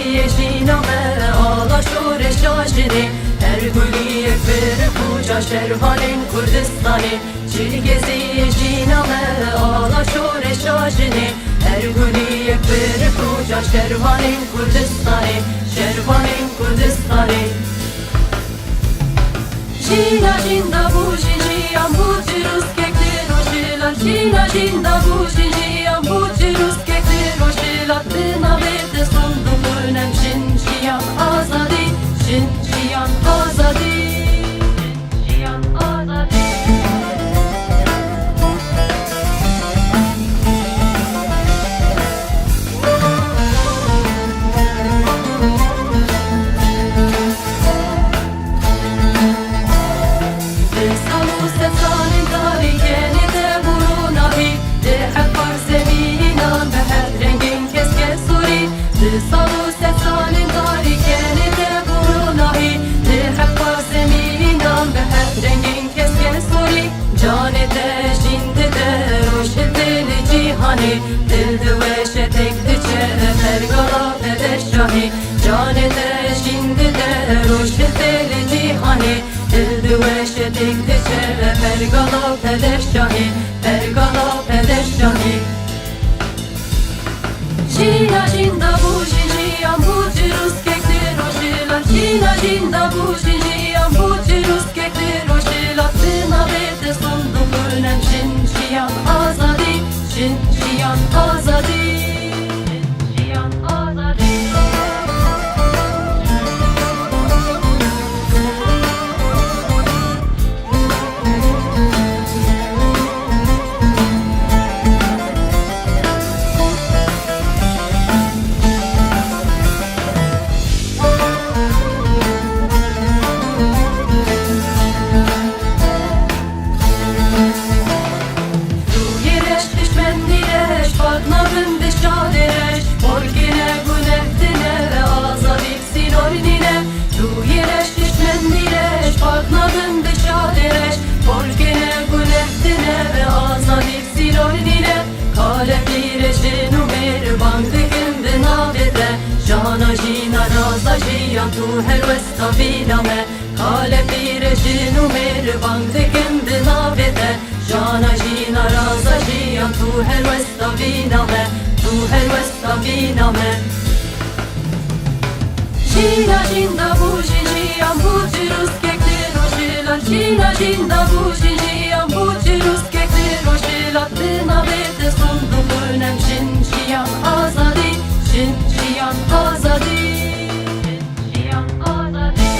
geziye jiname ağla şore şaşine her gülü bir kuca şerhanin Kurdistani çil geziye jiname ağla şore şaşine her gülü bir kuca şerhanin Kurdistani şerhanin Kurdistani Jina jinda bu jiyan bu cirus kektir oşilan Jina jinda bu jiyan bu cirus kektir oşilan Dina vete sundu kunem jin jiyan azadi Jin jiyan azadi Jiyan azadi Salu setsanin tarikeni de burunahi Lihekbar zeminan behet rengin kesken suri Cane de jinde de roşeteli cihani Dildi ve şetekli pergala peder şahi Cane de jinde de roşeteli cihani Dildi ve şetekli pergala peder şahi Pergala peder şahi Jina jinda bu jiyan bu cirus kektir oşilan Jina jinda bu jiyan bu cirus kektir oşilan Dina vete sundu kunem jin jiyan azadi Jin jiyan azadi Jiyan azadi Jana jina raza jiyan tu her vesta viname Kale pire jinu mer bangdekin dinavete Jana jina raza jiyan tu her vesta viname Tu her vesta viname Jina jinda bu jiyan bu cirus kektir oşilan Jina jinda bu jiyan bu cirus kektir oşilan Dina vete sundu kunem jin jiyan azadi Jin jiyan azadi Jiyan azadi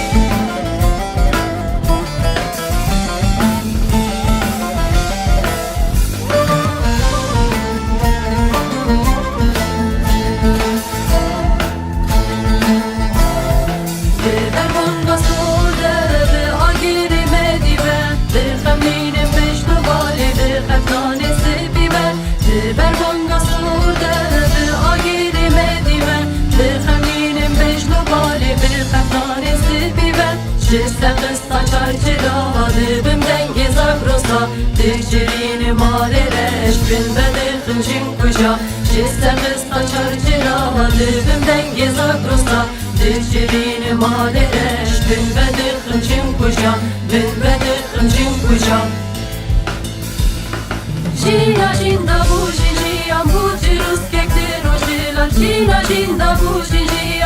Biber banga solde ve agiri medive Bir hamlinin beş nubali bir heftanesi biber Biber banga solde ve agiri medive Bir hamlinin beş nubali bir heftanesi biber Şiste kısta çarçıda dibimden gizak rosa Dikçirini malereş bin bedir hıncın kuşa Şiste kısta çarçıda dibimden gizak rosa Dikçirini malereş bin bedir hıncın kuşa Bin bedir hıncın kuşa Jina jinda bu jiyan bu cirus kektir oşilan Jina jinda bu jiyan